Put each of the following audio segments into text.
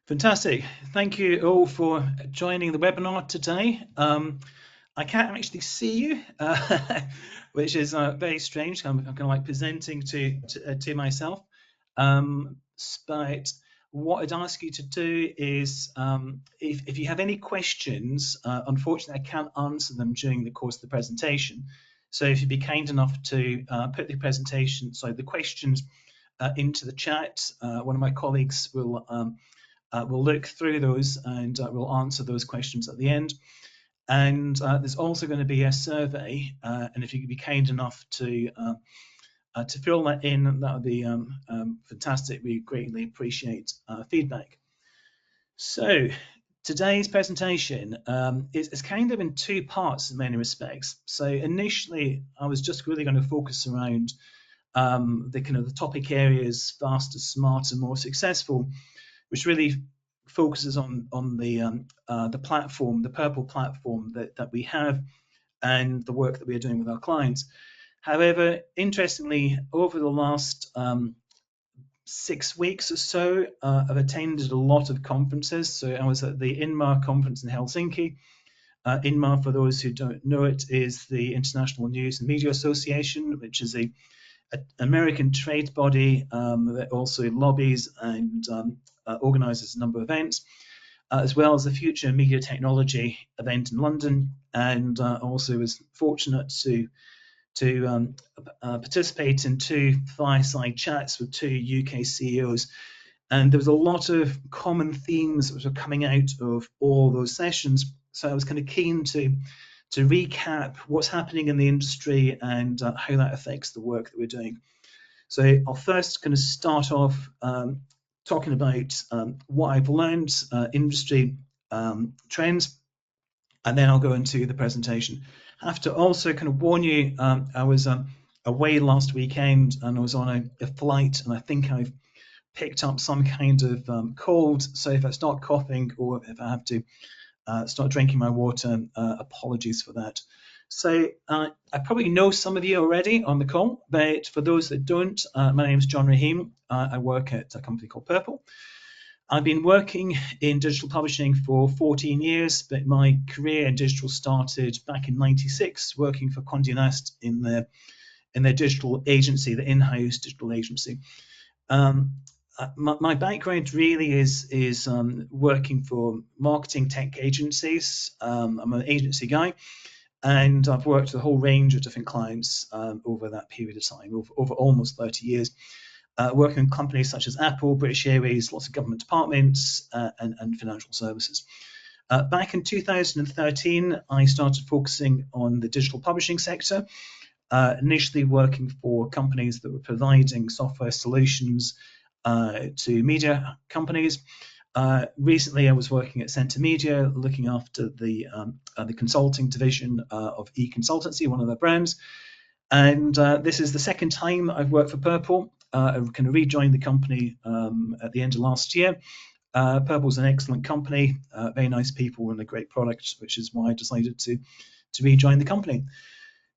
Fantastic. Thank you all for joining the webinar today. I can't actually see you, which is very strange. I'm kind of like presenting to myself. But what I'd ask you to do is, if you have any questions, unfortunately I can't answer them during the course of the presentation. So if you'd be kind enough to put the questions into the chat, one of my colleagues will we'll look through those and we'll answer those questions at the end. And there's also going to be a survey, and if you could be kind enough to fill that in, that would be fantastic. We greatly appreciate feedback. So today's presentation is kind of in two parts in many respects. So initially, I was just really going to focus around the topic areas: faster, smarter, more successful, which really focuses on the platform, the Purple platform that we have, and the work that we are doing with our clients. However, interestingly, over the last 6 weeks or so, I've attended a lot of conferences. So I was at the INMA conference in Helsinki. INMA, for those who don't know it, is the International News and Media Association, which is an American trade body that also lobbies and organises a number of events, as well as the Future Media Technology event in London, and also was fortunate to participate in two fireside chats with two UK CEOs. And there was a lot of common themes that were coming out of all those sessions. So I was kind of keen to recap what's happening in the industry and how that affects the work that we're doing. So I'll first kind of start off talking about what I've learned, industry trends, and then I'll go into the presentation. I have to also kind of warn you, I was away last weekend and I was on a flight, and I think I've picked up some kind of cold. So if I start coughing or if I have to start drinking my water, apologies for that. So I probably know some of you already on the call, but for those that don't, my name is John Rahim. I work at a company called Purple. I've been working in digital publishing for 14 years, but my career in digital started back in '96, working for Condé Nast in their digital agency, the in-house digital agency. My background really is working for marketing tech agencies. I'm an agency guy, and I've worked with a whole range of different clients over that period of time, over almost 30 years. Working in companies such as Apple, British Airways, lots of government departments, and financial services. Back in 2013, I started focusing on the digital publishing sector, initially working for companies that were providing software solutions to media companies. Recently, I was working at Centre Media, looking after the consulting division of eConsultancy, one of their brands. And this is the second time I've worked for Purple. I kind of rejoined the company at the end of last year. Purple's an excellent company, very nice people, and a great product, which is why I decided to rejoin the company.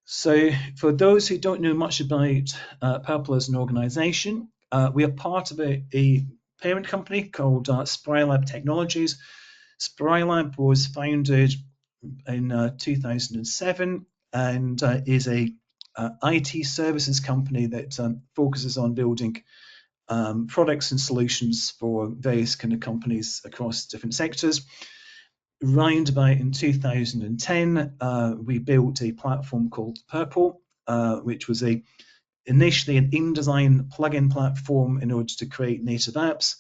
So for those who don't know much about Purple as an organization, we are part of a parent company called Sprylab Technologies. Sprylab was founded in 2007 and is a IT services company that focuses on building products and solutions for various kind of companies across different sectors. Round about in 2010, we built a platform called Purple, which was initially an InDesign plugin platform in order to create native apps,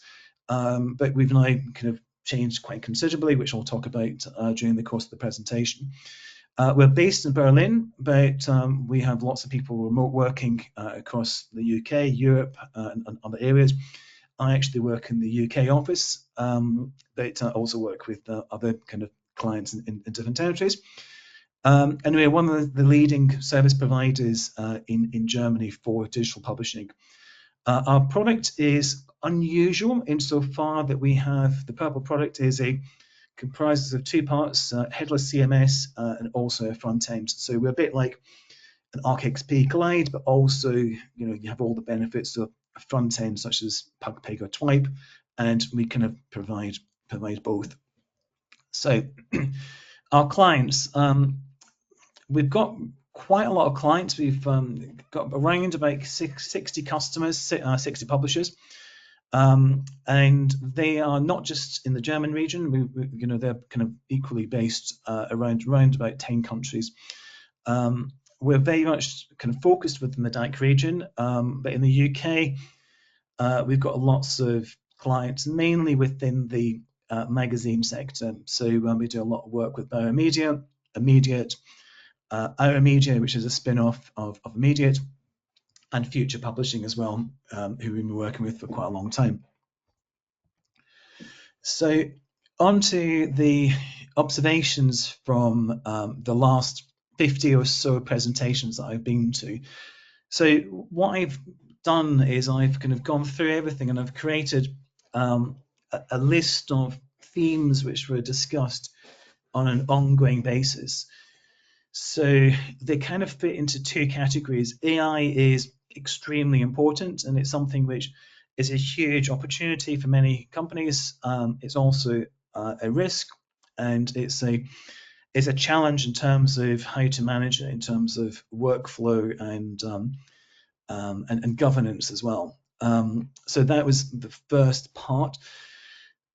but we've now kind of changed quite considerably, which I'll talk about during the course of the presentation. We're based in Berlin, but we have lots of people remote working across the UK, Europe, and other areas. I actually work in the UK office, but I also work with other kind of clients in different territories. And we're one of the leading service providers in Germany for digital publishing. Our product is unusual insofar that we have the Purple product comprises of two parts, headless CMS and also a front end. So we're a bit like an ArcXP Glide, but also you have all the benefits of a front end such as Pug, Peg, or Twipe, and we kind of provide both. So our clients, we've got quite a lot of clients. We've got around about 60 customers, 60 publishers, and they are not just in the German region. They're kind of equally based around about 10 countries. We're very much kind of focused within the DACH region, but in the UK, we've got lots of clients, mainly within the magazine sector. So we do a lot of work with Bauer Media, Immediate, Our Media, which is a spin-off of Immediate, and Future Publishing as well, who we've been working with for quite a long time. So on to the observations from the last 50 or so presentations that I've been to. So what I've done is I've kind of gone through everything, and I've created a list of themes which were discussed on an ongoing basis. So they kind of fit into two categories. AI is extremely important, and it's something which is a huge opportunity for many companies. It's also a risk, and it's a challenge in terms of how to manage it, in terms of workflow and governance as well. So that was the first part.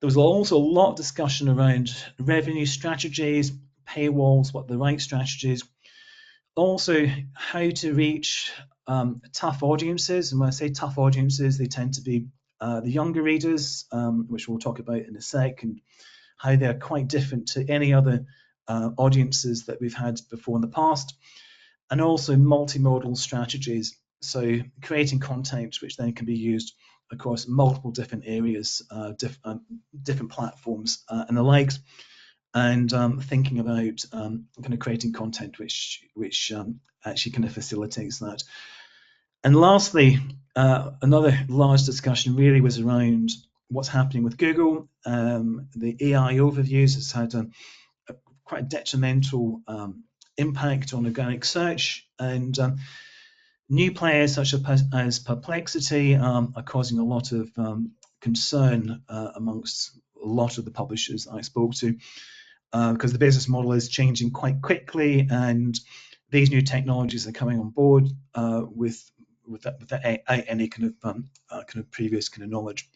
There was also a lot of discussion around revenue strategies, paywalls, what the right strategies, also how to reach tough audiences. And when I say tough audiences, they tend to be the younger readers, which we'll talk about in a sec, and how they're quite different to any other audiences that we've had before in the past, and also multimodal strategies. So creating content which then can be used across multiple different areas, different platforms and the likes, and thinking about kind of creating content which actually kind of facilitates that. And lastly, another large discussion really was around what's happening with Google. The AI overviews has had quite a detrimental impact on organic search, and new players such as Perplexity are causing a lot of concern amongst a lot of the publishers I spoke to, because the business model is changing quite quickly, and these new technologies are coming on board without any kind of previous kind of knowledge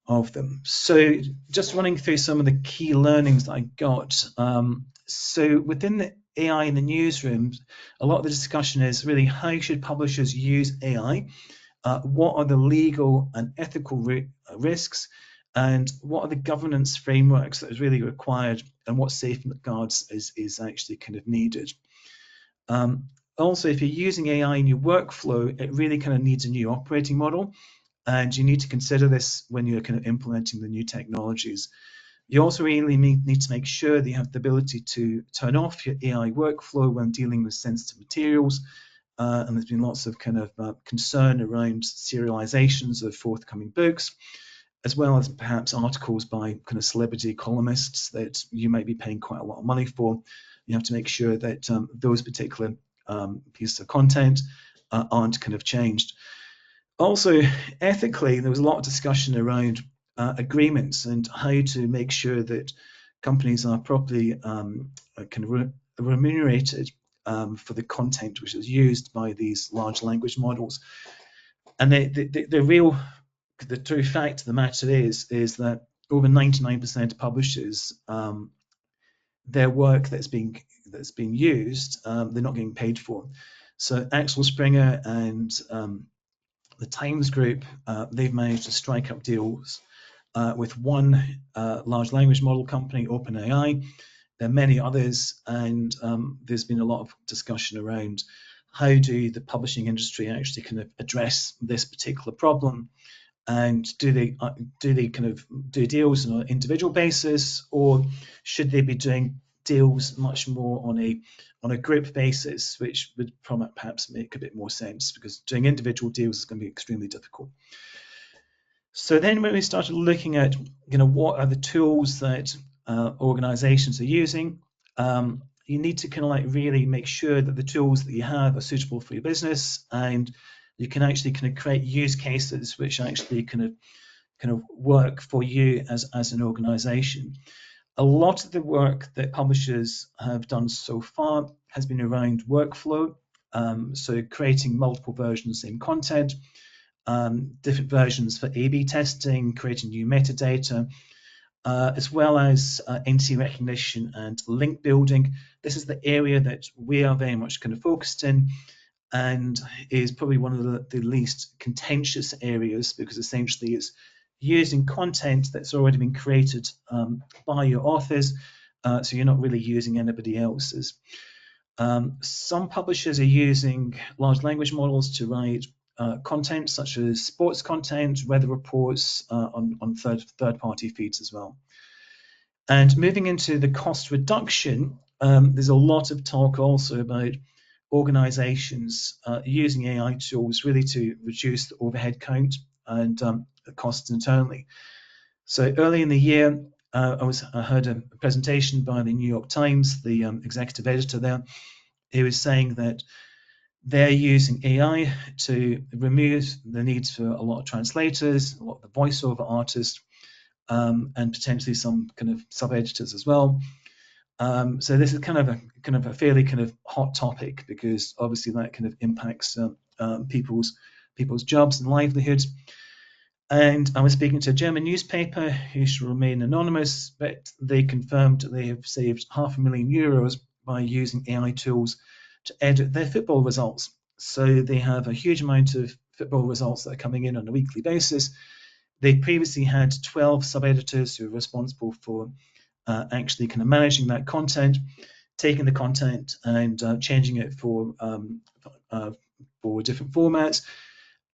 of them. So just running through some of the key learnings that I got. So within the AI in the newsrooms, a lot of the discussion is really how should publishers use AI? What are the legal and ethical risks? And what are the governance frameworks that is really required, and what safeguards is actually kind of needed? Also, if you're using AI in your workflow, it really kind of needs a new operating model, and you need to consider this when you're kind of implementing the new technologies. You also really need to make sure that you have the ability to turn off your AI workflow when dealing with sensitive materials. And there's been lots of kind of concern around serializations of forthcoming books, as well as perhaps articles by kind of celebrity columnists that you might be paying quite a lot of money for. You have to make sure that those particular pieces of content aren't kind of changed. Also, ethically, there was a lot of discussion around agreements and how to make sure that companies are properly kind of remunerated for the content which is used by these large language models. And the true fact of the matter is that over 99% of publishers, their work that's being used, they're not getting paid for. So Axel Springer and the Times Group, they've managed to strike up deals with one large language model company, OpenAI. There are many others, and there's been a lot of discussion around how do the publishing industry actually kind of address this particular problem, and do they kind of do deals on an individual basis, or should they be doing deals much more on a group basis, which would perhaps make a bit more sense, because doing individual deals is going to be extremely difficult. So then when we started looking at what are the tools that organizations are using, you need to kind of like really make sure that the tools that you have are suitable for your business, and you can actually kind of create use cases which actually kind of kind of work for you as an organization. A lot of the work that publishers have done so far has been around workflow, so creating multiple versions of the same content, different versions for A/B testing, creating new metadata, as well as entity recognition and link building. This is the area that we are very much kind of focused in, and is probably one of the least contentious areas, because essentially it's using content that's already been created by your authors, so you're not really using anybody else's. Some publishers are using large language models to write content such as sports content, weather reports on third-party feeds as well. And moving into the cost reduction, there's a lot of talk also about organizations using AI tools really to reduce the overhead count and the costs internally. So early in the year, I heard a presentation by the New York Times, the executive editor there. He was saying that they're using AI to remove the needs for a lot of translators, a lot of the voiceover artists, and potentially some kind of sub-editors as well. So this is kind of a fairly kind of hot topic, because obviously that kind of impacts people's jobs and livelihoods. And I was speaking to a German newspaper who should remain anonymous, but they confirmed they have saved €500,000 by using AI tools to edit their football results. So they have a huge amount of football results that are coming in on a weekly basis. They previously had 12 sub-editors who were responsible for actually kind of managing that content, taking the content and changing it for different formats.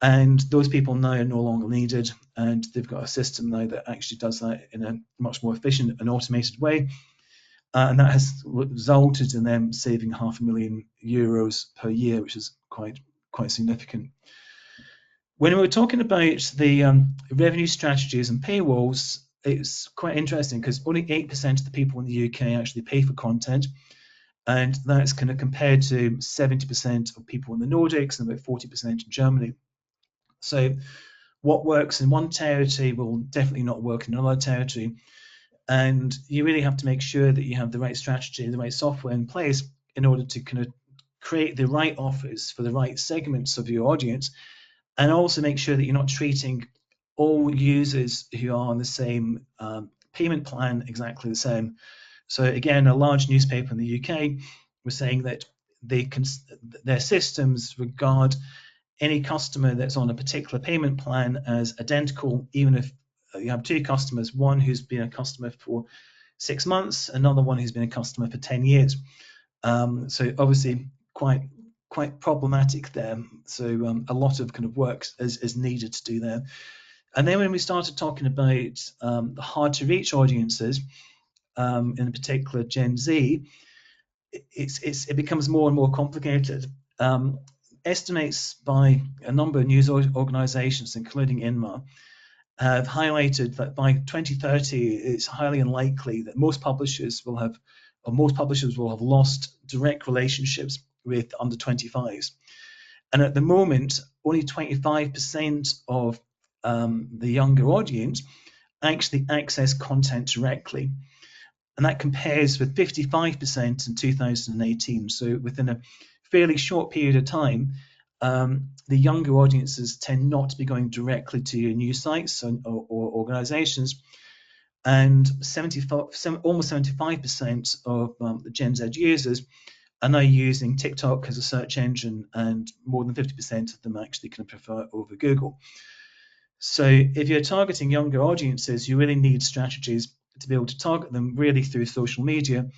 And those people now are no longer needed, and they've got a system now that actually does that in a much more efficient and automated way. And that has resulted in them saving €500,000 per year, which is quite significant. When we were talking about the revenue strategies and paywalls, it's quite interesting, because only 8% of the people in the UK actually pay for content, and that's kind of compared to 70% of people in the Nordics and about 40% in Germany. So what works in one territory will definitely not work in another territory, and you really have to make sure that you have the right strategy, the right software in place in order to kind of create the right offers for the right segments of your audience, and also make sure that you're not treating all users who are on the same payment plan exactly the same. So again, a large newspaper in the UK was saying that their systems regard any customer that's on a particular payment plan as identical, even if you have two customers, one who's been a customer for 6 months, another one who's been a customer for 10 years. So obviously quite problematic there. So a lot of kind of work is needed to do there. And then when we started talking about the hard to reach audiences, in particular Gen Z, it becomes more and more complicated. Estimates by a number of news organizations, including INMA, have highlighted that by 2030, it's highly unlikely that most publishers will have lost direct relationships with under 25s. And at the moment, only 25% of the younger audience actually access content directly. And that compares with 55% in 2018. So within a fairly short period of time, the younger audiences tend not to be going directly to your news sites or organizations. And almost 75% of the Gen Z users are now using TikTok as a search engine, and more than 50% of them actually can prefer over Google. So if you're targeting younger audiences, you really need strategies to be able to target them really through social media,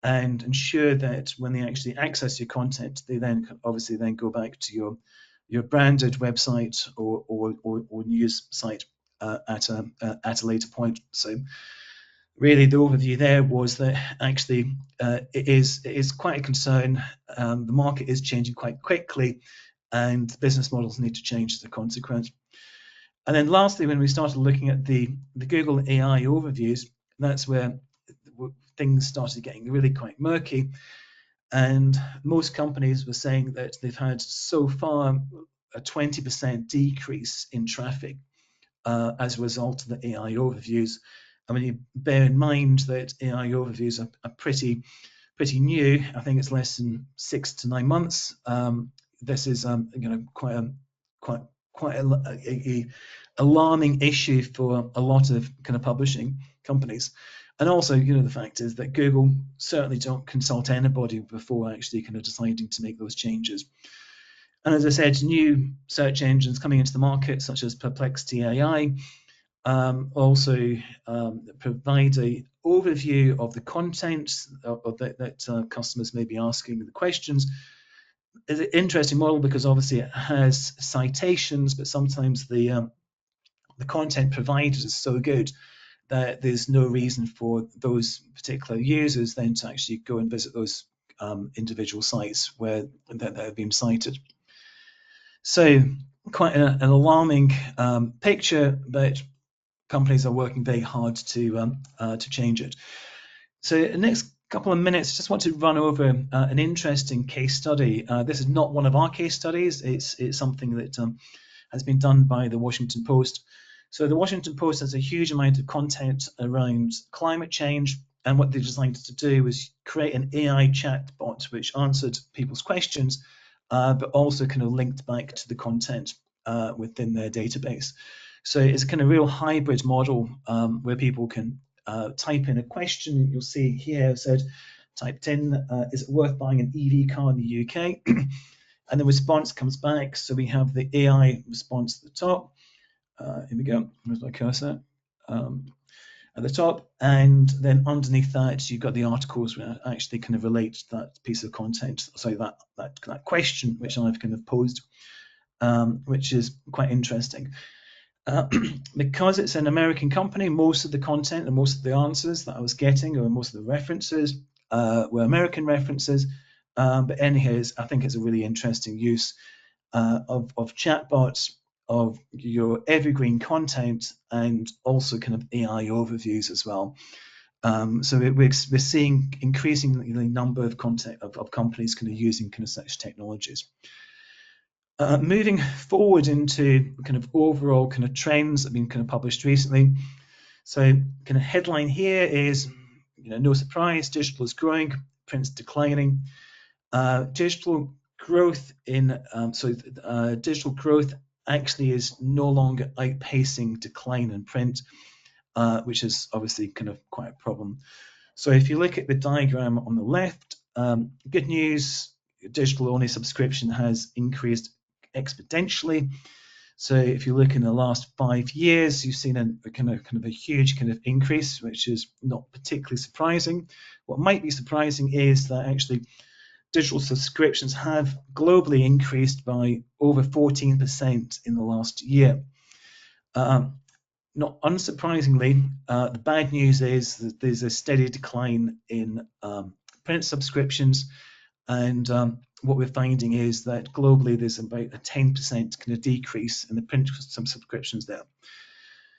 and ensure that when they actually access your content, they then obviously then go back to your branded website or news site at a later point. So really the overview there was that actually it is quite a concern. The market is changing quite quickly, and business models need to change as a consequence. And then lastly, when we started looking at the Google AI overviews, that's where things started getting really quite murky. And most companies were saying that they've had so far a 20% decrease in traffic as a result of the AI overviews. I mean, you bear in mind that AI overviews are pretty new. I think it's less than 6 to 9 months. This is quite a alarming issue for a lot of kind of publishing companies. And also, the fact is that Google certainly don't consult anybody before actually kind of deciding to make those changes. And as I said, new search engines coming into the market, such as Perplexity AI, also provide a overview of the content that customers may be asking, the questions. It's an interesting model because obviously it has citations, but sometimes the content provided is so good that there's no reason for those particular users then to actually go and visit those individual sites where that have been cited. So quite an alarming picture, but companies are working very hard to change it. So the next couple of minutes, just want to run over an interesting case study. This is not one of our case studies. It's something that has been done by the Washington Post. So the Washington Post has a huge amount of content around climate change, and what they decided to do was create an AI chatbot which answered people's questions, but also kind of linked back to the content within their database. So it's a kind of real hybrid model where people can type in a question. You'll see here it said, typed in, is it worth buying an EV car in the UK? And the response comes back. So we have the AI response at the top. Here we go. Where's my cursor? At the top, and then underneath that you've got the articles that actually kind of relate to that piece of content. So that question which I've kind of posed, which is quite interesting. Because it's an American company, most of the content and most of the answers that I was getting, or most of the references, were American references. But anyhow, I think it's a really interesting use of chatbots, of your evergreen content, and also kind of AI overviews as well. So we're seeing increasing the number of companies kind of using kind of such technologies. Moving forward into kind of overall kind of trends that have been kind of published recently. So kind of headline here is, no surprise, digital is growing, print's declining. Digital growth digital growth actually is no longer outpacing decline in print, which is obviously kind of quite a problem. So if you look at the diagram on the left, good news, digital-only subscription has increased exponentially. So if you look in the last 5 years, you've seen a kind of a huge kind of increase, which is not particularly surprising. What might be surprising is that actually digital subscriptions have globally increased by over 14% in the last year. Not unsurprisingly, the bad news is that there's a steady decline in print subscriptions, and what we're finding is that globally there's about a 10% kind of decrease in the print subscriptions there.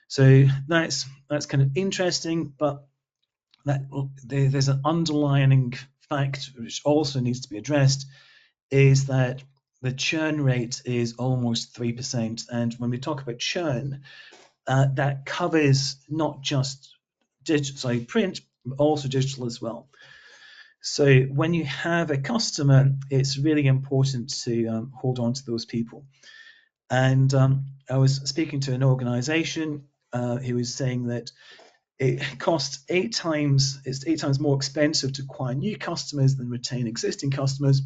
So that's kind of interesting, but there's an underlying fact which also needs to be addressed, is that the churn rate is almost 3%. And when we talk about churn, that covers not just print, but also digital as well. So when you have a customer, it's really important to hold on to those people. And I was speaking to an organization who was saying that it costs 8 times more expensive to acquire new customers than retain existing customers.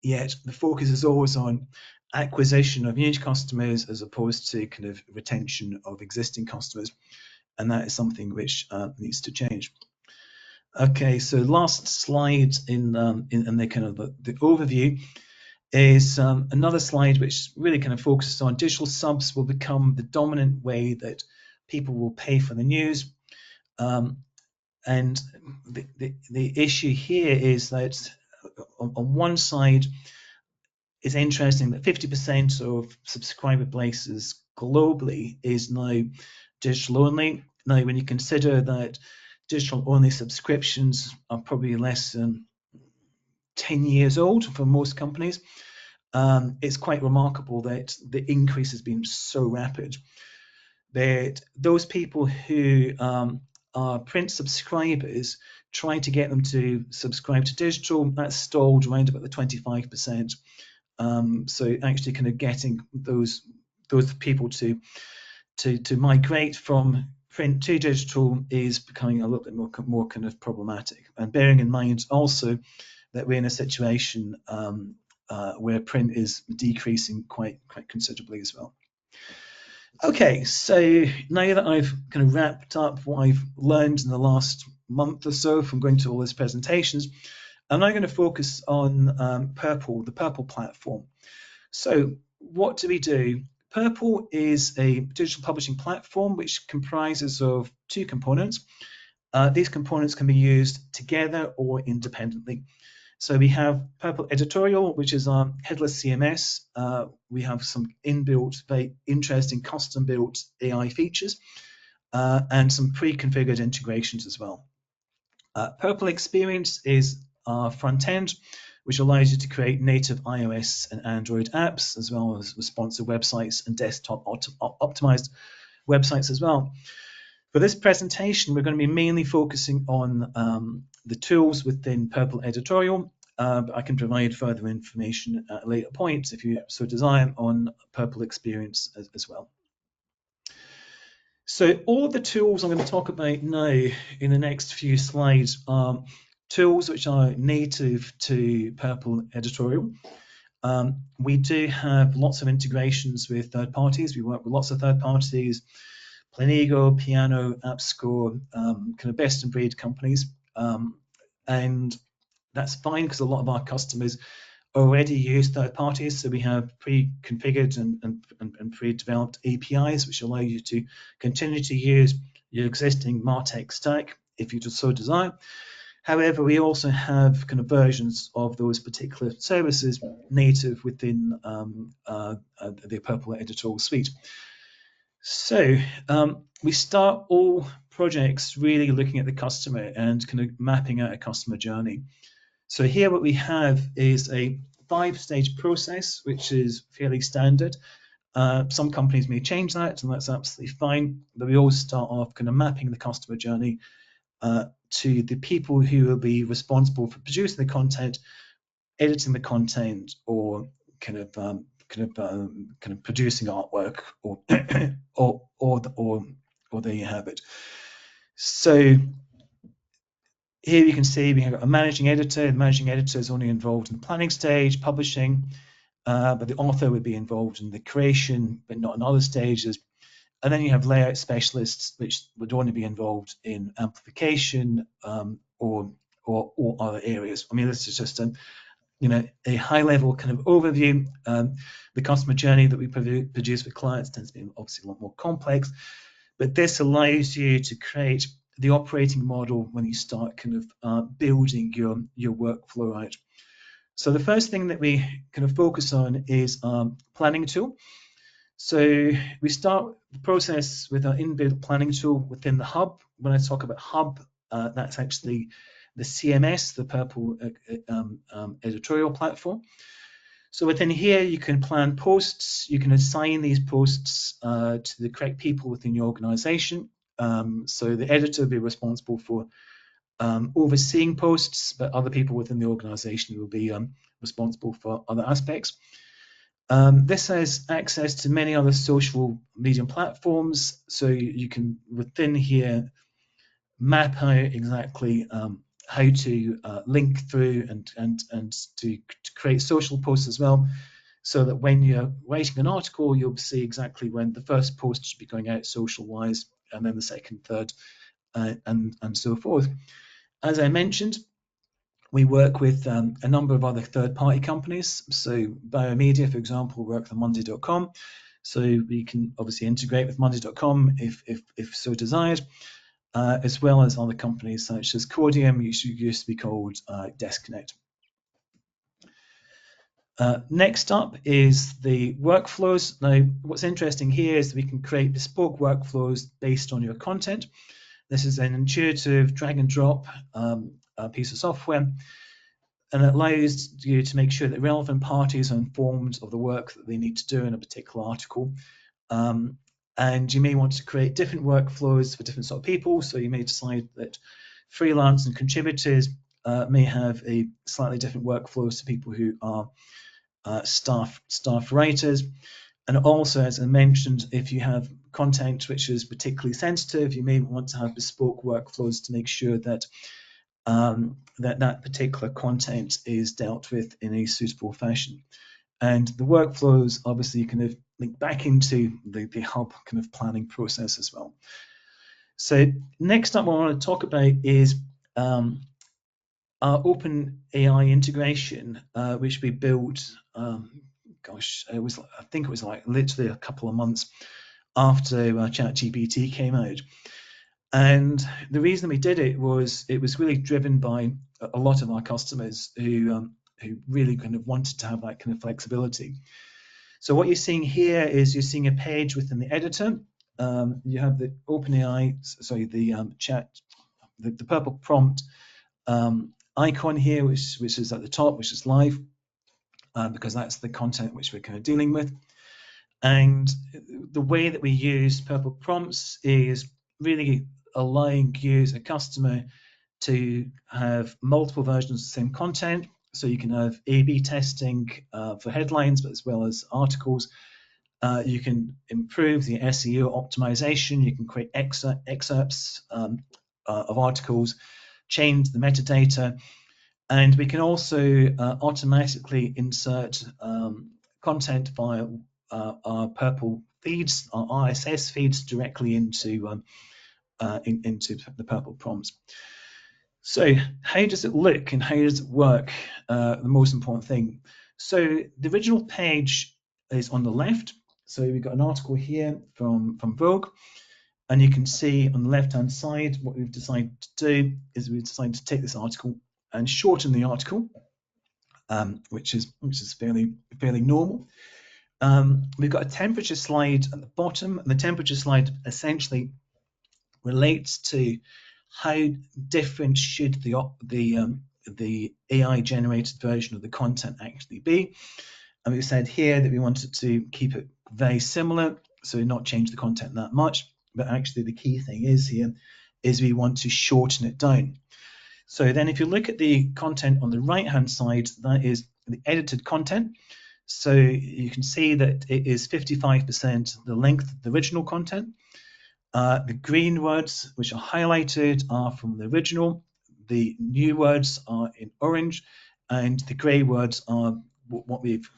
Yet the focus is always on acquisition of new customers as opposed to kind of retention of existing customers, and that is something which needs to change. Okay, so last slide in the kind of the overview is another slide which really kind of focuses on digital subs will become the dominant way that people will pay for the news. And the issue here is that on one side, it's interesting that 50% of subscriber bases globally is now digital only. Now, when you consider that digital only subscriptions are probably less than 10 years old for most companies, it's quite remarkable that the increase has been so rapid. that those people who are print subscribers, trying to get them to subscribe to digital, that's stalled around about the 25%. So actually kind of getting those people to migrate from print to digital is becoming a little bit more kind of problematic. And bearing in mind also that we're in a situation where print is decreasing quite considerably as well. Okay, so now that I've kind of wrapped up what I've learned in the last month or so from going to all these presentations, I'm now going to focus on Purple, the Purple platform. So what do we do? Purple is a digital publishing platform which comprises of two components. These components can be used together or independently. So we have Purple Editorial, which is our headless CMS. We have some inbuilt, very interesting custom-built AI features and some pre-configured integrations as well. Purple Experience is our front end, which allows you to create native iOS and Android apps, as well as responsive websites and desktop optimized websites as well. For this presentation, we're going to be mainly focusing on the tools within Purple Editorial, but I can provide further information at a later point if you so desire on Purple Experience as well. So all of the tools I'm going to talk about now in the next few slides are tools which are native to Purple Editorial. We do have lots of integrations with third parties. We work with lots of third parties, Planigo, Piano, AppScore, kind of best in breed companies. And that's fine because a lot of our customers already use third parties. So we have pre-configured and pre-developed APIs, which allow you to continue to use your existing MarTech stack if you so desire. However, we also have kind of versions of those particular services native within the Purple Editorial Suite. So we start all projects really looking at the customer and kind of mapping out a customer journey. So here what we have is a 5-stage process, which is fairly standard. Some companies may change that, and that's absolutely fine. But we always start off kind of mapping the customer journey to the people who will be responsible for producing the content, editing the content, or kind of producing artwork, or or there you have it. So here you can see we have a managing editor. The managing editor is only involved in the planning stage, publishing, but the author would be involved in the creation, but not in other stages. And then you have layout specialists, which would only be involved in amplification or other areas. I mean, this is just a high-level kind of overview. The customer journey that we produce for clients tends to be obviously a lot more complex, but this allows you to create the operating model when you start kind of building your workflow out. So the first thing that we kind of focus on is planning tool. So we start the process with our inbuilt planning tool within the hub. When I talk about hub, that's actually the CMS, the Purple editorial platform. So within here, you can plan posts. You can assign these posts to the correct people within your organization. So the editor will be responsible for overseeing posts, but other people within the organization will be responsible for other aspects. This has access to many other social media platforms, so you can within here map out exactly how to link through and to create social posts as well, so that when you're writing an article, you'll see exactly when the first post should be going out social-wise, and then the second, third, and so forth. As I mentioned, we work with a number of other third-party companies. So Biomedia, for example, work with Monday.com. So we can obviously integrate with Monday.com if so desired, as well as other companies such as Cordium, which used to be called DeskConnect. Next up is the workflows. Now, what's interesting here is that we can create bespoke workflows based on your content. This is an intuitive drag and drop piece of software, and it allows you to make sure that relevant parties are informed of the work that they need to do in a particular article. And you may want to create different workflows for different sort of people. So you may decide that freelance and contributors may have a slightly different workflows to people who are staff writers. And also, as I mentioned, if you have content which is particularly sensitive, you may want to have bespoke workflows to make sure that that particular content is dealt with in a suitable fashion. And the workflows obviously kind of link back into the hub kind of planning process as well. So next up, what I want to talk about is our open AI integration, which we built. I think it was like literally a couple of months after ChatGPT came out. And the reason we did it was really driven by a lot of our customers who really kind of wanted to have that kind of flexibility. So what you're seeing here is you're seeing a page within the editor. You have the OpenAI, sorry, the chat, the purple prompt icon here, which is at the top, which is live, because that's the content which we're kind of dealing with. And the way that we use purple prompts is really allowing you as a customer to have multiple versions of the same content. So you can have A/B testing for headlines, but as well as articles. You can improve the SEO optimization. You can create excerpts of articles, change the metadata, and we can also automatically insert content via our Purple feeds, our RSS feeds, directly into into the Purple prompts. So how does it look and how does it work? The most important thing. So the original page is on the left. So we've got an article here from Vogue, and you can see on the left-hand side what we've decided to do is we've decided to take this article and shorten the article, which is fairly normal. We've got a temperature slide at the bottom, and the temperature slide essentially relates to how different should the AI generated version of the content actually be. And we've said here that we wanted to keep it very similar, so not change the content that much. But actually, the key thing is we want to shorten it down. So then if you look at the content on the right-hand side, that is the edited content. So you can see that it is 55% the length of the original content. The green words, which are highlighted, are from the original. The new words are in orange, and the grey words are what we've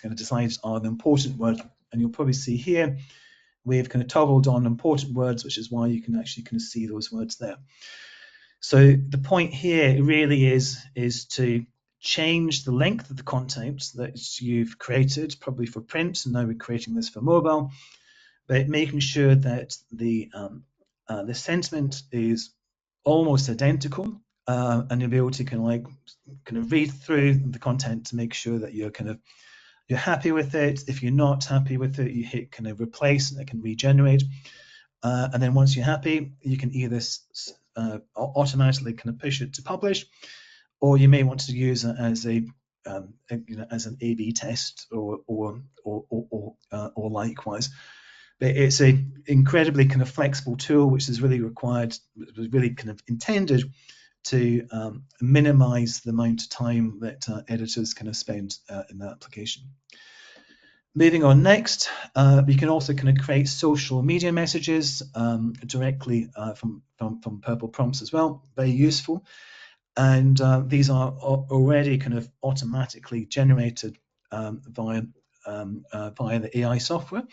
kind of decided are the important words. And you'll probably see here, we've kind of toggled on important words, which is why you can actually kind of see those words there. So the point here really is to change the length of the content that you've created, probably for print, and now we're creating this for mobile, but making sure that the sentiment is almost identical, and you'll be able to kind of read through the content to make sure that you're happy with it. If you're not happy with it, you hit kind of replace, and it can regenerate. And then once you're happy, you can either automatically kind of push it to publish, or you may want to use it as as an A/B test or likewise. But it's an incredibly kind of flexible tool, which is really really kind of intended to minimize the amount of time that editors kind of spend in that application. Moving on next, we can also kind of create social media messages directly from Purple prompts as well. Very useful. And these are already kind of automatically generated via the AI software,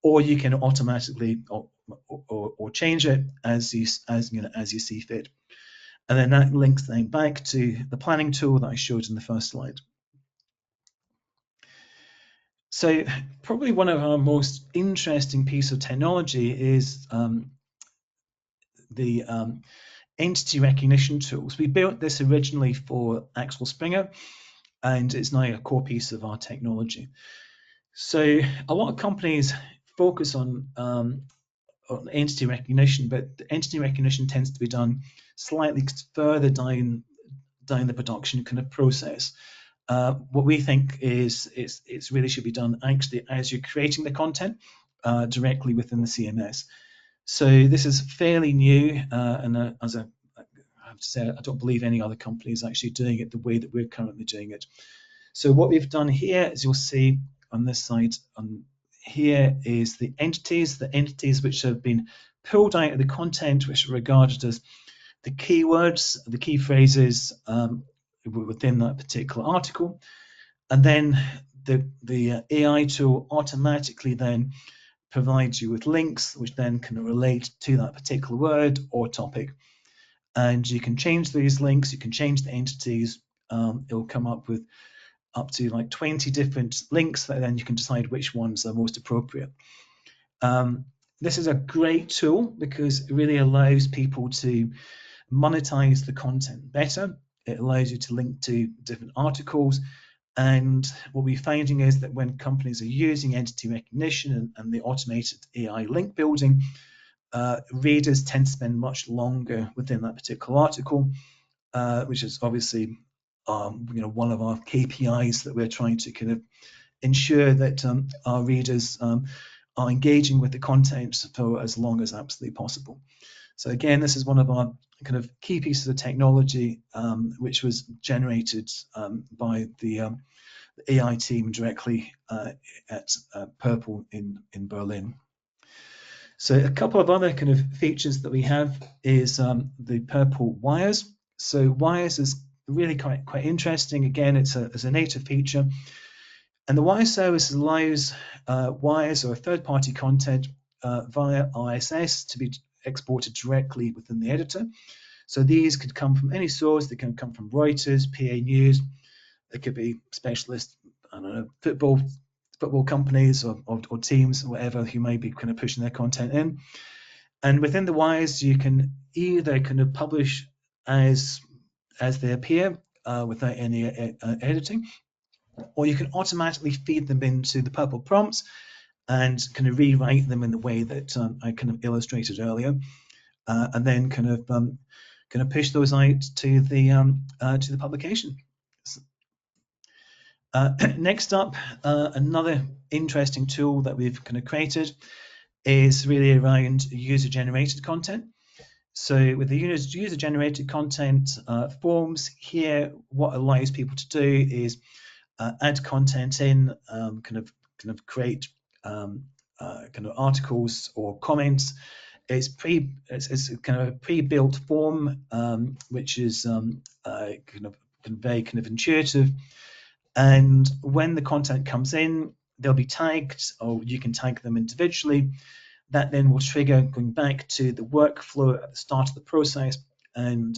or you can automatically or change it as you see fit. And then that links then back to the planning tool that I showed in the first slide. So probably one of our most interesting piece of technology is the entity recognition tools. We built this originally for Axel Springer, and it's now a core piece of our technology. So a lot of companies focus on entity recognition, but the entity recognition tends to be done slightly further down the production kind of process. What we think is it's really should be done actually as you're creating the content. directly within the CMS. So this is fairly new, and as I have to say, I don't believe any other company is actually doing it the way that we're currently doing it. So what we've done here, as you'll see on this side, here is the entities which have been pulled out of the content, which are regarded as the keywords, the key phrases within that particular article, and then the AI tool automatically then provides you with links which then can relate to that particular word or topic. And you can change these links, you can change the entities. It'll come up with up to like 20 different links that then you can decide which ones are most appropriate. This is a great tool because it really allows people to monetize the content better. It allows you to link to different articles. And what we're finding is that when companies are using entity recognition and the automated AI link building, readers tend to spend much longer within that particular article, which is obviously one of our KPIs that we're trying to kind of ensure that our readers are engaging with the content for as long as absolutely possible. So again, this is one of our kind of key pieces of technology which was generated by the AI team directly at Purple in Berlin. So a couple of other kind of features that we have is the Purple Wires. So Wires is really quite interesting. Again, it's a native feature. And the Wire service allows wires or third-party content via RSS to be exported directly within the editor. So these could come from any source. They can come from Reuters, PA News. It could be specialist, I don't know, football companies or teams or whatever who may be kind of pushing their content in. And within the wires, you can either kind of publish as they appear without any editing, or you can automatically feed them into the Purple prompts and kind of rewrite them in the way that I kind of illustrated earlier, and then kind of push those out to the publication. Next up, another interesting tool that we've kind of created is really around user-generated content. So with the user-generated content forms here, what allows people to do is add content in, kind of create kind of articles or comments. It's kind of a pre-built form, which is kind of very kind of intuitive. And when the content comes in, they'll be tagged, or you can tag them individually. That then will trigger going back to the workflow at the start of the process, and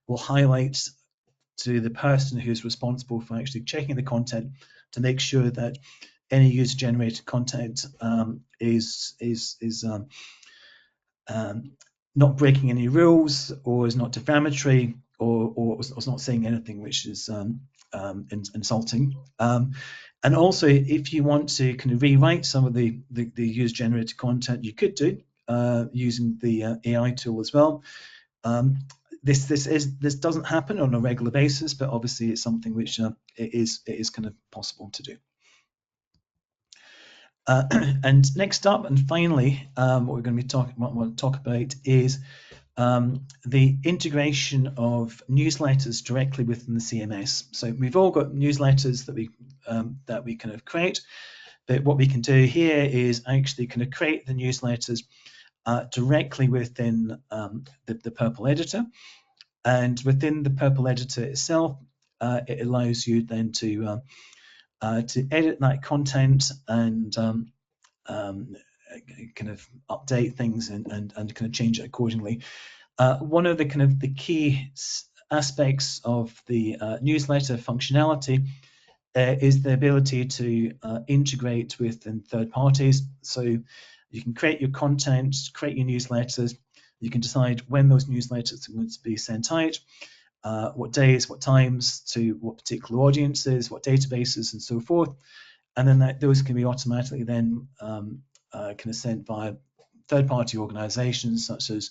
will highlight to the person who's responsible for actually checking the content to make sure that any user-generated content is not breaking any rules, or is not defamatory, or is not saying anything which is insulting. And also, if you want to kind of rewrite some of the user-generated content, you could do using the AI tool as well. This doesn't happen on a regular basis, but obviously it's something which it is kind of possible to do. And next up, and finally, what we're going to be want to talk about is the integration of newsletters directly within the CMS. So we've all got newsletters that we kind of create, but what we can do here is actually kind of create the newsletters directly within the Purple editor. And within the Purple editor itself, it allows you then to edit that content and kind of update things and kind of change it accordingly. One of the kind of the key aspects of the newsletter functionality is the ability to integrate with third parties. So you can create your content, create your newsletters. You can decide when those newsletters are going to be sent out, what days, what times, to what particular audiences, what databases, and so forth. And then those can be automatically then kind of sent via third-party organizations such as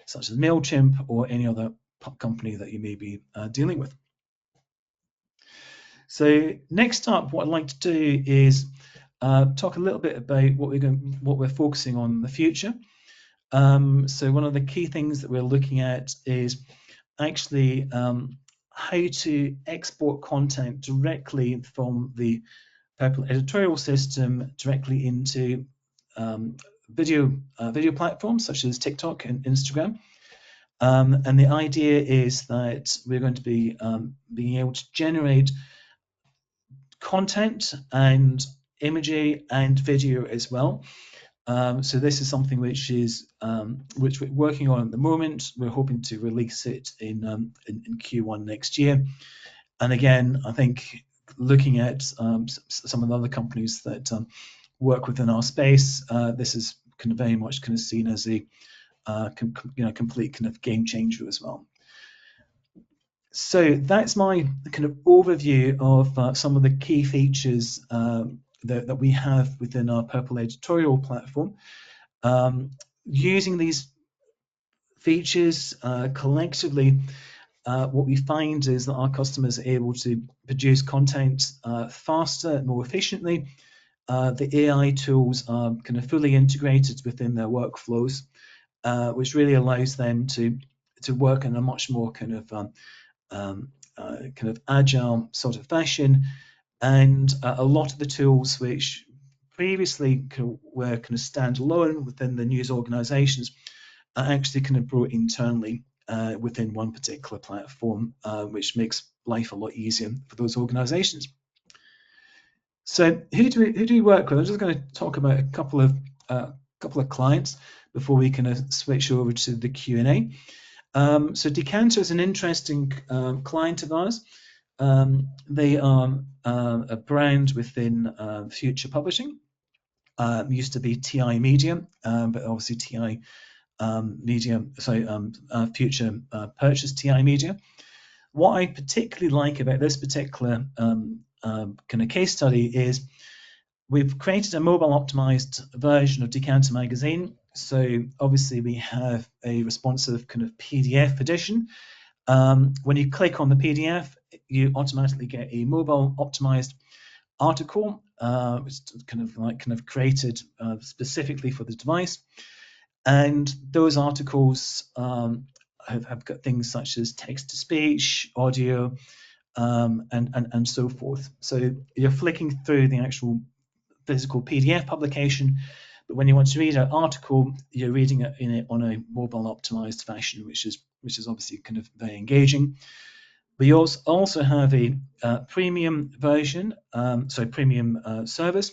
MailChimp or any other company that you may be dealing with. So next up, what I'd like to do is talk a little bit about what we're focusing on in the future. So one of the key things that we're looking at is actually how to export content directly from the Purple editorial system directly into video platforms such as TikTok and Instagram. And the idea is that we're going to be being able to generate content and imagery and video as well. So this is something which we're working on at the moment. We're hoping to release it in Q1 next year. And again, I think looking at some of the other companies that work within our space, this is kind of very much kind of seen as a complete kind of game changer as well. So that's my kind of overview of some of the key features that we have within our Purple editorial platform. Using these features collectively, what we find is that our customers are able to produce content faster, more efficiently. The AI tools are kind of fully integrated within their workflows, which really allows them to work in a much more kind of agile sort of fashion. And a lot of the tools which previously were kind of standalone within the news organizations are actually kind of brought internally within one particular platform, which makes life a lot easier for those organizations. So who do we work with? I'm just going to talk about a couple of clients before we kind of switch over to the Q&A. So Decanter is an interesting client of ours. They are a brand within Future Publishing. Used to be TI Media, but obviously TI Media, Future purchased TI Media. What I particularly like about this particular kind of case study is we've created a mobile optimized version of Decanter magazine. So obviously we have a responsive kind of PDF edition. When you click on the PDF, you automatically get a mobile optimized article, which is kind of created specifically for the device. And those articles have got things such as text to speech, audio, and so forth. So you're flicking through the actual physical PDF publication, but when you want to read an article, you're reading it in it on a mobile optimized fashion, which is obviously kind of very engaging. We also have a premium version, premium service.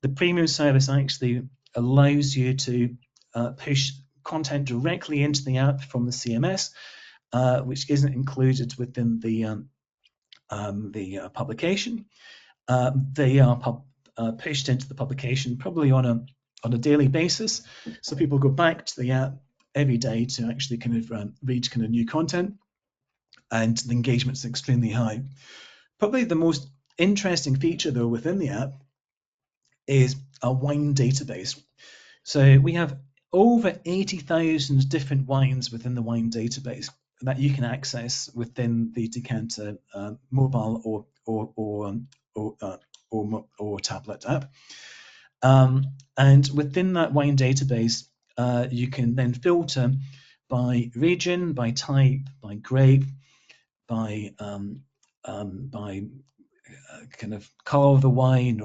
The premium service actually allows you to push content directly into the app from the CMS, which isn't included within the publication. They are pushed into the publication probably on a daily basis, so people go back to the app every day to actually kind of read kind of new content, and the engagement is extremely high. Probably the most interesting feature though within the app is a wine database. So we have over 80,000 different wines within the wine database that you can access within the Decanter mobile or tablet app. And within that wine database, you can then filter by region, by type, by grape, by kind of color of the wine,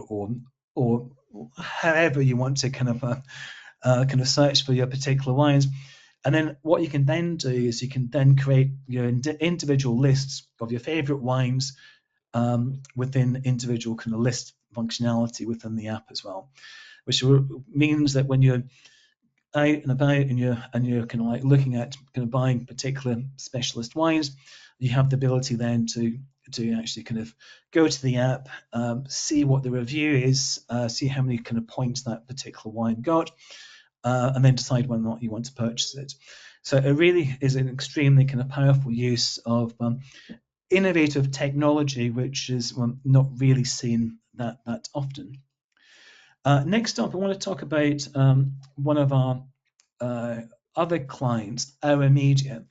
or however you want to kind of search for your particular wines. And then what you can then do is you can then create your individual lists of your favorite wines within individual kind of list functionality within the app as well, which means that when you're out and about and you're kind of like looking at kind of buying particular specialist wines, you have the ability then to actually kind of go to the app, see what the review is, see how many kind of points that particular wine got, and then decide whether or not you want to purchase it. So it really is an extremely kind of powerful use of innovative technology, which is not really seen that often. Next up, I want to talk about one of our other clients, Our Media.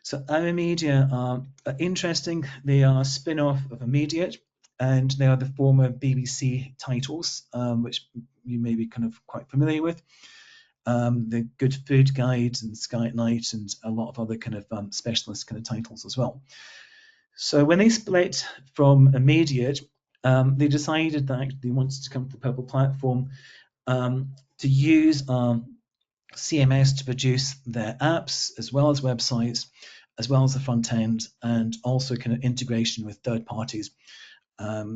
So Our Media are interesting. They are a spin-off of Immediate. and they are the former BBC titles, which you may be kind of quite familiar with. The Good Food Guide and Sky at Night, and a lot of other kind of specialist kind of titles as well. So when they split from Immediate, they decided that they wanted to come to the Purple platform to use CMS to produce their apps as well as websites, as well as the front end, and also kind of integration with third parties,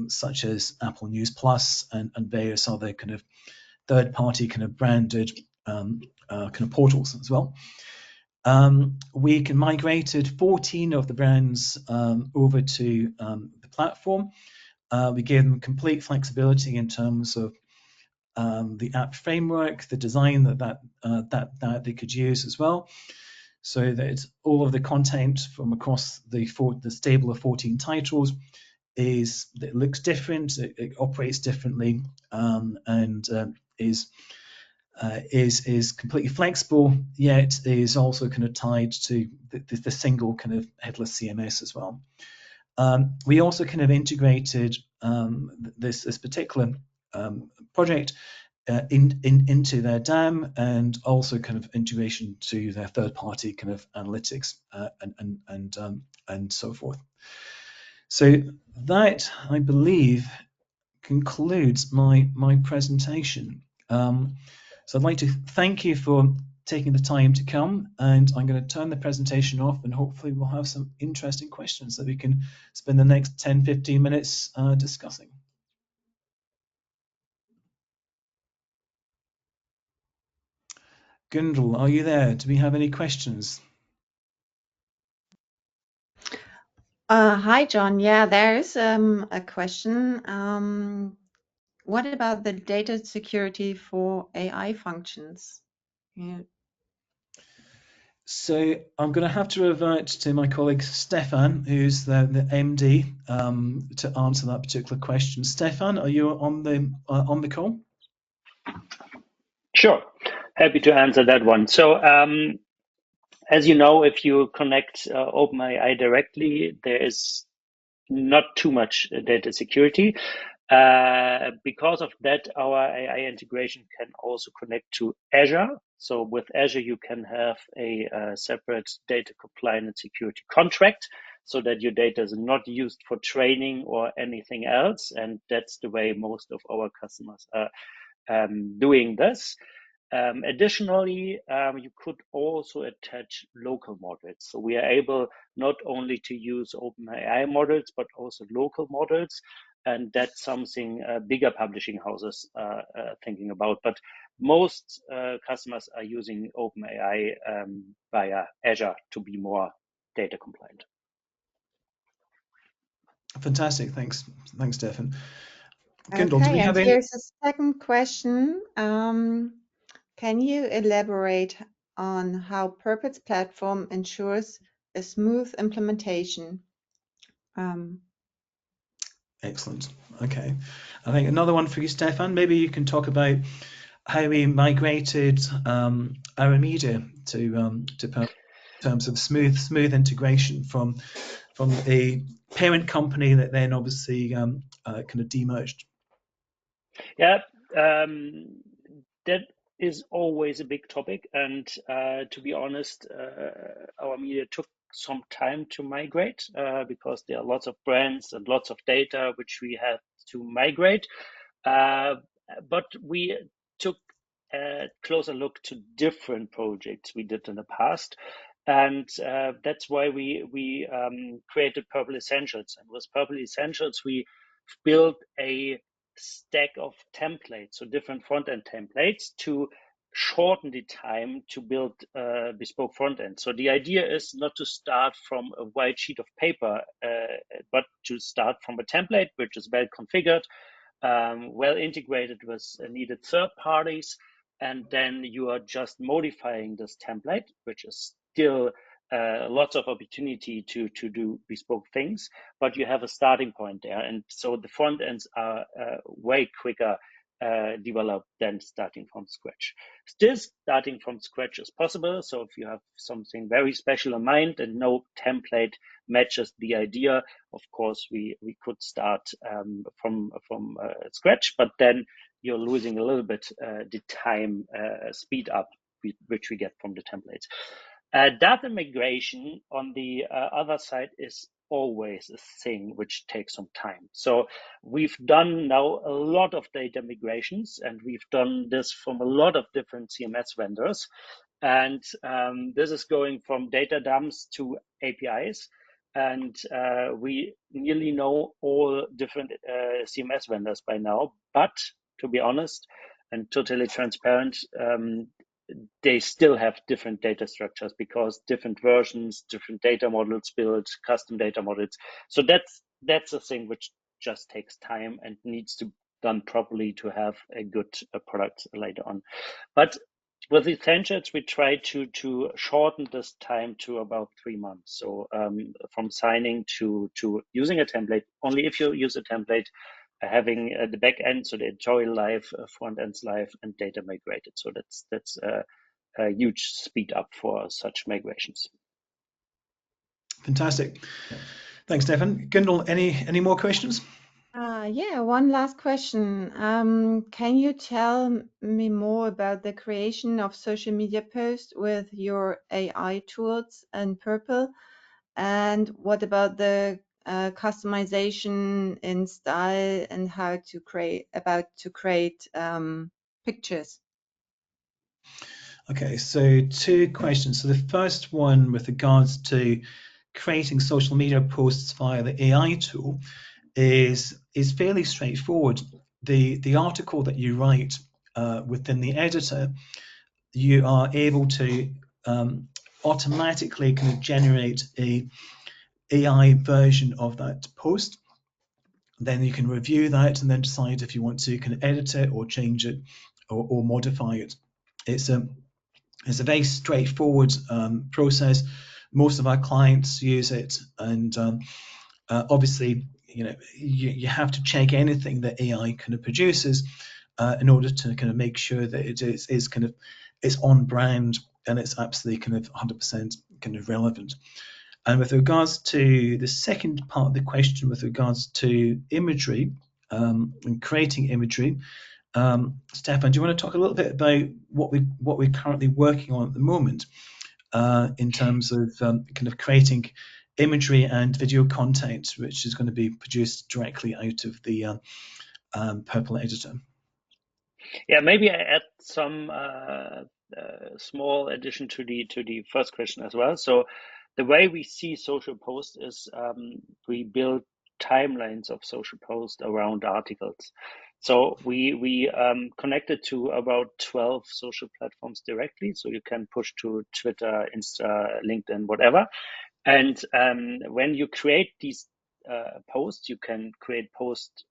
such as Apple News Plus and various other kind of third party kind of branded kind of portals as well. We can migrated 14 of the brands over to the platform. We gave them complete flexibility in terms of the app framework, the design that they could use as well, so that all of the content from across the stable of 14 titles it looks different, it operates differently, and is completely flexible, yet is also kind of tied to the single kind of headless CMS as well. We also kind of integrated this particular project into their DAM, and also kind of integration to their third-party kind of analytics and so forth. So that, I believe, concludes my presentation. So I'd like to thank you for taking the time to come, and I'm going to turn the presentation off, and hopefully we'll have some interesting questions that we can spend the next 10-15 minutes discussing. Gundel, are you there? Do we have any questions? Hi, John. Yeah, there's a question. What about the data security for AI functions? Yeah. So I'm going to have to revert to my colleague Stefan, who's the MD, to answer that particular question. Stefan, are you on the call? Sure, happy to answer that one. So, as you know, if you connect OpenAI directly, there is not too much data security. Because of that, our AI integration can also connect to Azure. So with Azure, you can have a separate data compliance and security contract so that your data is not used for training or anything else. And that's the way most of our customers are doing this. Additionally, you could also attach local models. So we are able not only to use OpenAI models, but also local models. And that's something bigger publishing houses are thinking about. But most customers are using OpenAI via Azure to be more data compliant. Fantastic. Thanks, Stefan. Kindle, Okay, and here's a second question. Can you elaborate on how Purple's platform ensures a smooth implementation? Excellent. Okay. I think another one for you, Stefan. Maybe you can talk about how we migrated our media to in terms of smooth integration from a parent company that then obviously kind of demerged. Yeah, that is always a big topic, and to be honest, our media took some time to migrate because there are lots of brands and lots of data which we had to migrate. But we took a closer look to different projects we did in the past, and that's why we created Purple Essentials. And with Purple Essentials, we built a stack of templates, so different front-end templates to shorten the time to build bespoke front-end. So the idea is not to start from a white sheet of paper, but to start from a template which is well configured, well integrated with needed third parties, and then you are just modifying this template, which is still lots of opportunity to do bespoke things, but you have a starting point there. And so the front ends are way quicker develop then starting from scratch. Still starting from scratch is possible. So if you have something very special in mind and no template matches the idea, of course we could start from scratch, but then you're losing a little bit the time speed up which we get from the templates. Data migration on the other side is always a thing which takes some time. So we've done now a lot of data migrations, and we've done this from a lot of different CMS vendors. And this is going from data dumps to APIs. And we nearly know all different CMS vendors by now. But to be honest and totally transparent, they still have different data structures because different versions, different data models built, custom data models. So that's a thing which just takes time and needs to be done properly to have a good product later on. But with the essentials, we try to shorten this time to about 3 months. So from signing to using a template, only if you use a template, having the back end, so the editorial live, front ends live, and data migrated. So that's a huge speed up for such migrations. Fantastic. Thanks, Stefan. Gundel, any more questions? Yeah, one last question. Can you tell me more about the creation of social media posts with your AI tools and Purple? And what about the customization in style and how to create pictures? Okay, so two questions. So the first one with regards to creating social media posts via the AI tool is fairly straightforward. The article that you write within the editor, you are able to automatically kind of generate a AI version of that post. Then you can review that and then decide if you want to kind of edit it or change it or modify it. It's a very straightforward process. Most of our clients use it, and obviously, you have to check anything that AI kind of produces in order to kind of make sure that it is kind of it's on brand and it's absolutely kind of 100% kind of relevant. And with regards to the second part of the question, with regards to imagery and creating imagery, Stefan, do you want to talk a little bit about what we're currently working on at the moment in terms of kind of creating imagery and video content, which is going to be produced directly out of the Purple editor? Yeah, maybe I add some small addition to the first question as well. So the way we see social posts is we build timelines of social posts around articles. So we connected to about 12 social platforms directly. So you can push to Twitter, Insta, LinkedIn, whatever. And when you create these posts, you can create posts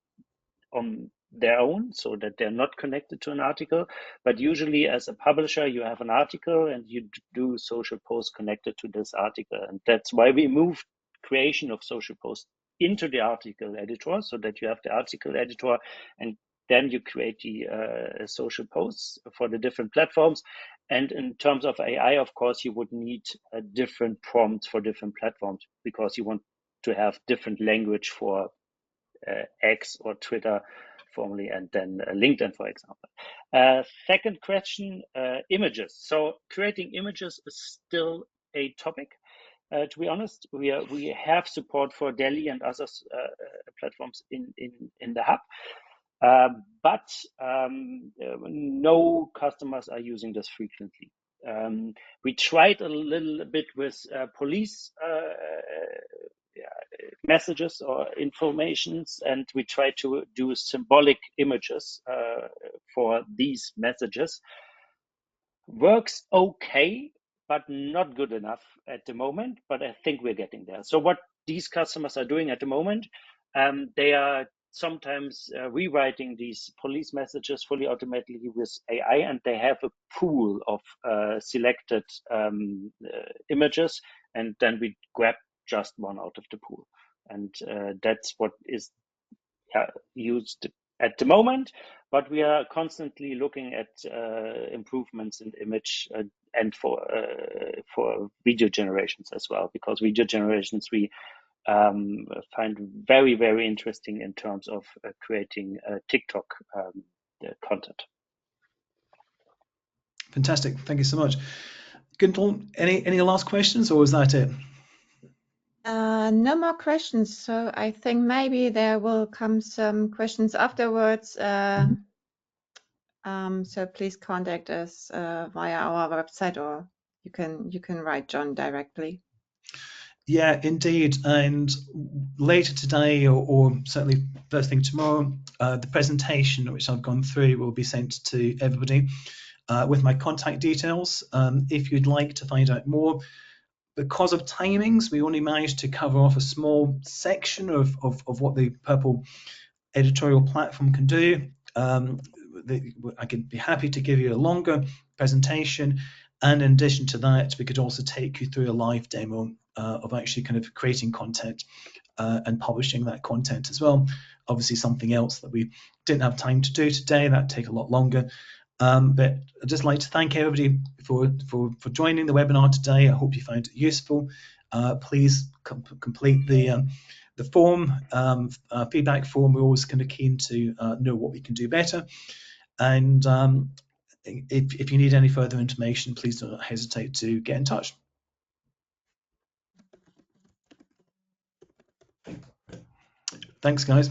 on their own so that they're not connected to an article. But usually as a publisher, you have an article and you do social posts connected to this article. And that's why we moved creation of social posts into the article editor so that you have the article editor and then you create the social posts for the different platforms. And in terms of AI, of course, you would need a different prompt for different platforms because you want to have different language for X or Twitter formerly, and then LinkedIn, for example. Second question, images. So creating images is still a topic. To be honest, we have support for Delhi and other platforms in the hub. But no customers are using this frequently. We tried a little bit with police messages or informations, and we try to do symbolic images for these messages. Works okay, but not good enough at the moment, but I think we're getting there. So what these customers are doing at the moment, they are sometimes rewriting these police messages fully automatically with AI, and they have a pool of selected images, and then we grab just one out of the pool. And that's what is used at the moment, but we are constantly looking at improvements in image and for video generations as well, because video generations we find very, very interesting in terms of creating TikTok content. Fantastic. Thank you so much. Gunther, any last questions, or is that it? No more questions. So I think maybe there will come some questions afterwards. So please contact us via our website, or you can write John directly. Yeah, indeed. And later today, or certainly first thing tomorrow, the presentation which I've gone through will be sent to everybody with my contact details. If you'd like to find out more, because of timings, we only managed to cover off a small section of what the Purple editorial platform can do. I could be happy to give you a longer presentation, and in addition to that, we could also take you through a live demo of actually kind of creating content and publishing that content as well. Obviously, something else that we didn't have time to do today, that'd take a lot longer. But I'd just like to thank everybody for joining the webinar today. I hope you found it useful. Please complete the form, feedback form. We're always kind of keen to know what we can do better. And if you need any further information, please don't hesitate to get in touch. Thanks, guys.